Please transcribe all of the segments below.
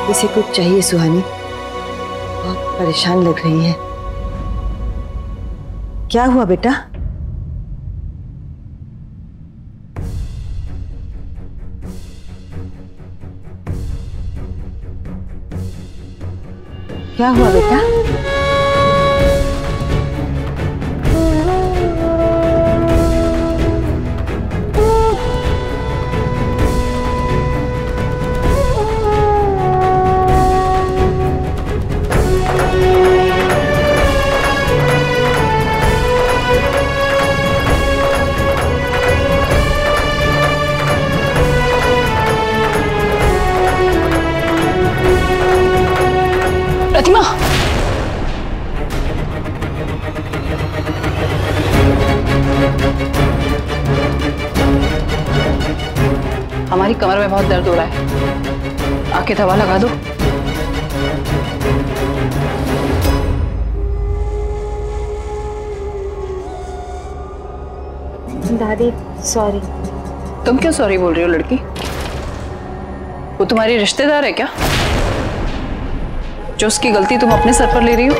इसे कुछ चाहिए सुहानी, बहुत परेशान लग रही है। क्या हुआ बेटा? क्या हुआ बेटा? प्रतिमा, हमारी कमर में बहुत दर्द हो रहा है, आके दवा लगा दो। दादी सॉरी। तुम क्यों सॉरी बोल रही हो लड़की? वो तुम्हारी रिश्तेदार है क्या, जो उसकी गलती तुम अपने सर पर ले रही हो?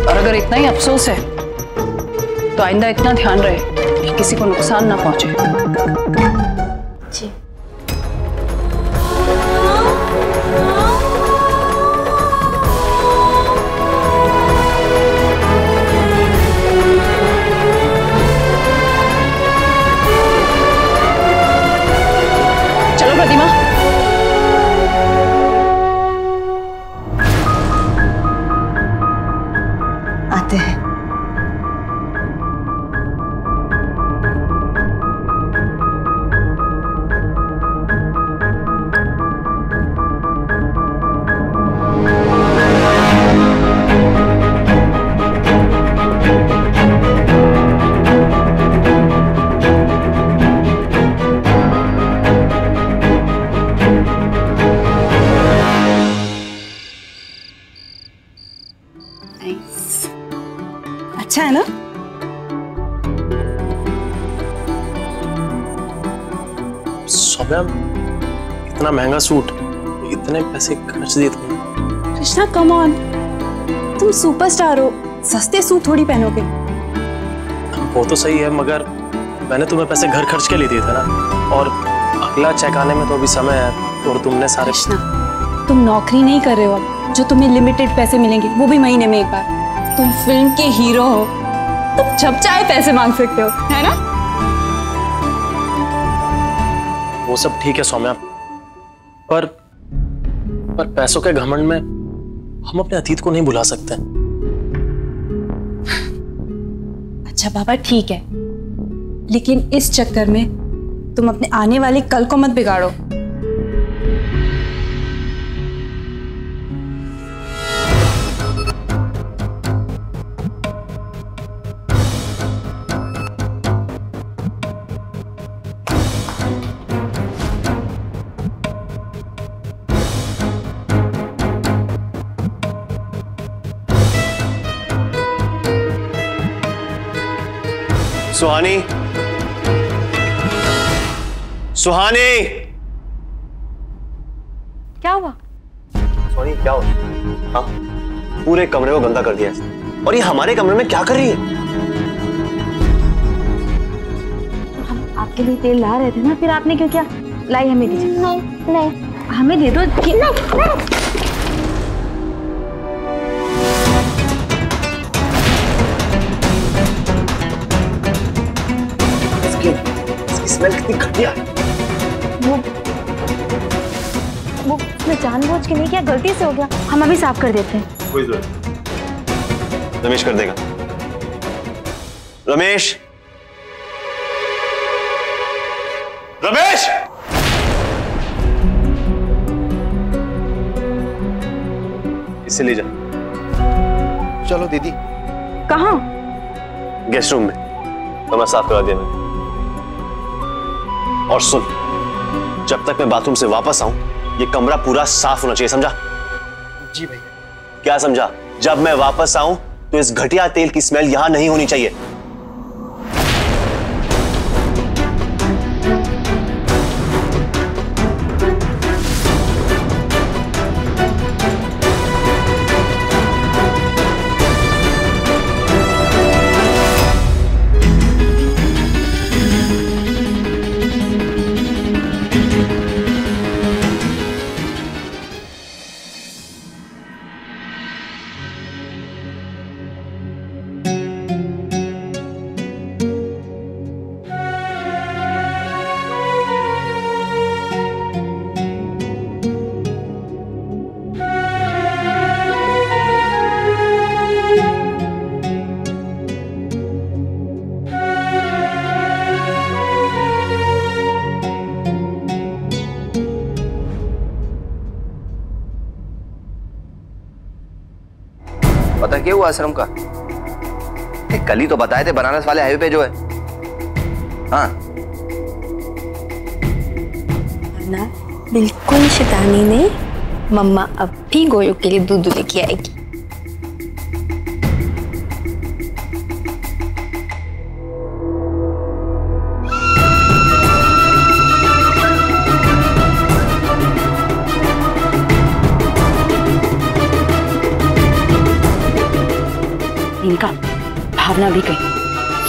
और अगर इतना ही अफसोस है तो आइंदा इतना ध्यान रहे कि किसी को नुकसान ना पहुंचे। जी। चलो प्रतिमा। आते हैं। अच्छा है ना? सौम्या, इतना महंगा सूट, इतने पैसे खर्च दिए तुमने? कृष्णा कम ऑन, तुम सुपरस्टार हो, सस्ते सूट थोड़ी पहनोगे। वो तो सही है, मगर मैंने तुम्हें पैसे घर खर्च के लिए दिए थे ना, और अगला चेक आने में तो अभी समय है, और तुमने सारे। कृष्णा, तुम नौकरी नहीं कर रहे हो अब, जो तुम्हें लिमिटेड पैसे मिलेंगे, वो भी महीने में एक बार। तुम फिल्म के हीरो हो, तुम जब चाहे पैसे मांग सकते हो, है ना? वो सब ठीक है सौम्या, पर पैसों के घमंड में हम अपने अतीत को नहीं भुला सकते। अच्छा बाबा ठीक है, लेकिन इस चक्कर में तुम अपने आने वाले कल को मत बिगाड़ो। सुहानी, सुहानी, क्या हुआ? सुहानी क्या हुआ? हाँ, पूरे कमरे को गंदा कर दिया है, और ये हमारे कमरे में क्या कर रही है? हम आपके लिए तेल ला रहे थे ना, फिर आपने क्यों किया? लाई हमें दीजिए। नहीं नहीं, हमें दे दो। नहीं। इसकी स्मेल कितनी घटिया है। वो उसने जानबूझ के नहीं किया, गलती से हो गया। हम अभी साफ कर देते हैं। कोई जरूरत नहीं, रमेश कर देगा। रमेश, रमेश, इसे ले जा। चलो दीदी। कहाँ? गेस्ट रूम में, तो मैं साफ करा दिया मैंने। और सुन, जब तक मैं बाथरूम से वापस आऊं, ये कमरा पूरा साफ होना चाहिए, समझा? जी भैया। क्या समझा? जब मैं वापस आऊं तो इस घटिया तेल की स्मेल यहां नहीं होनी चाहिए। आश्रम का? कल ही तो बताए थे बनारस वाले हाईवे पे जो है। हाँ ना, बिल्कुल शैतानी नहीं। मम्मा अब भी गोलू के लिए दूध लेके आएगी। इनका भावना भी गई।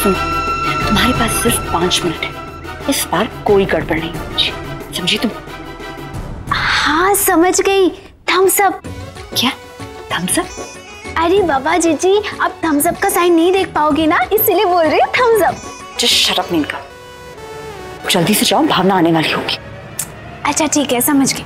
सुन, तुम्हारे पास सिर्फ 5 मिनट है। इस बार कोई गड़बड़ नहीं होगी, समझी तुम? हाँ समझ गई। Thumbs up. क्या थम्स अप? अरे बाबा जीजी, अब थम्स अप का साइन नहीं देख पाओगी ना, इसलिए बोल रही हूँ thumbs up. Just shut up इनका। जल्दी से जाओ, भावना आने वाली होगी। अच्छा ठीक है, समझ गई।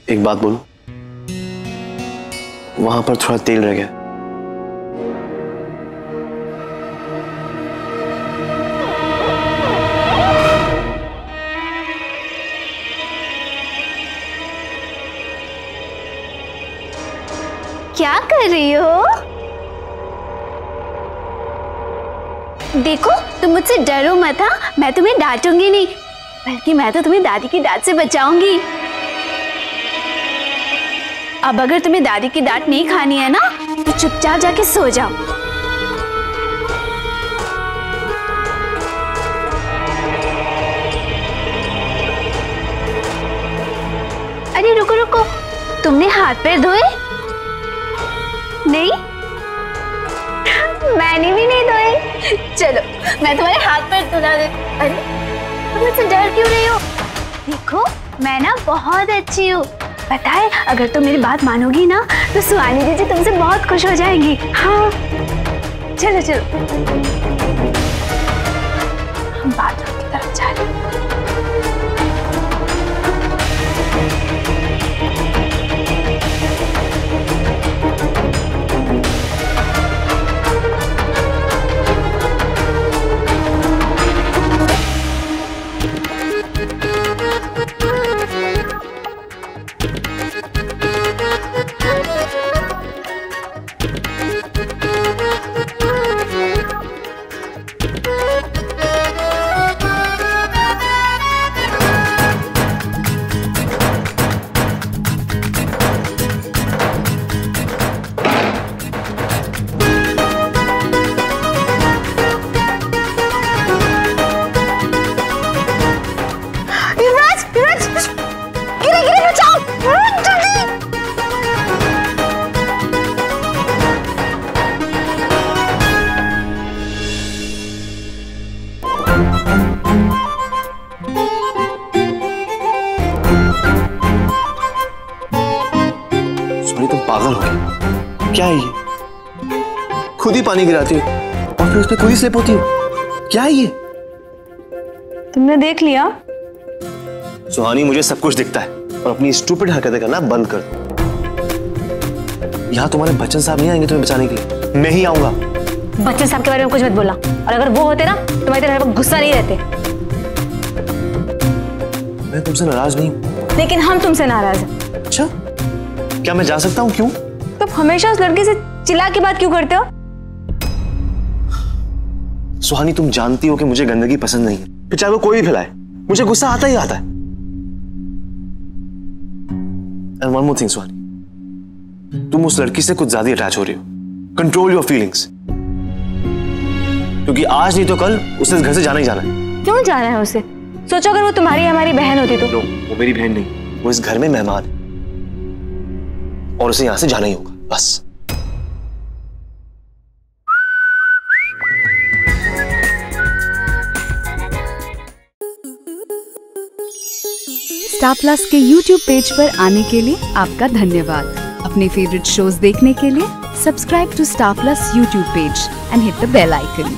एक बात बोलूं, वहां पर थोड़ा तेल रह गया। क्या कर रही हो? देखो, तुम मुझसे डरो मत। हाँ, मैं तुम्हें डांटूंगी नहीं, बल्कि मैं तो तुम्हें दादी की डांट से बचाऊंगी। अब अगर तुम्हें दादी की डांट नहीं खानी है ना, तो चुपचाप जाके सो जाओ। अरे रुको रुको, तुमने हाथ पैर धोए? नहीं, मैंने भी नहीं धोए। चलो, मैं तुम्हारे हाथ पैर धुला देती हूँ। अरे, तुम मुझसे डर क्यों रही हो? देखो, मैं ना बहुत अच्छी हूँ। पता है, अगर तुम मेरी बात मानोगी ना, तो सुहानी दीदी तुमसे बहुत खुश हो जाएंगी। हाँ, चलो चलो, हम बाथरूम की तरफ जा रहे हैं। पागल हो गई क्या है ये? खुद ही पानी गिराती है और फिर उसमें खुद ही स्लिप होती है। क्या है ये? तुमने देख लिया? सुहानी, मुझे सब कुछ दिखता है और अपनी स्टूपिड हरकतें करना बंद कर दो। यहाँ तुम्हारे बच्चन साहब नहीं आएंगे तुम्हें बचाने के लिए। मैं ही आऊंगा। बच्चन साहब के बारे में कुछ मत बोला, और अगर वो होते ना तो तुम्हारी तरह गुस्सा नहीं रहते। मैं तुमसे नाराज नहीं हूँ। लेकिन हम तुमसे नाराज हैं। अच्छा, क्या मैं जा सकता हूँ? क्यों? तुम हमेशा उस लड़के से चिल्ला के बात क्यों करते हो? सुहानी, तुम जानती हो कि मुझे गंदगी पसंद नहीं है, फिर चाहे वो कोई भी फैलाए, मुझे गुस्सा आता ही आता है। And one more thing, सुहानी, तुम उस लड़की से कुछ ज्यादा अटैच हो रही हो। कंट्रोल योर फीलिंग्स, क्योंकि आज नहीं तो कल उसे इस घर से जाना ही जाना है। क्यों जाना है उसे? सोचो अगर वो तुम्हारी हमारी बहन होती तो। नो, वो मेरी बहन नहीं, वो इस घर में मेहमान है और उसे यहां से जाना ही होगा, बस। स्टार प्लस के YouTube पेज पर आने के लिए आपका धन्यवाद। अपने फेवरेट शोज देखने के लिए subscribe to Star Plus YouTube page and hit the bell icon.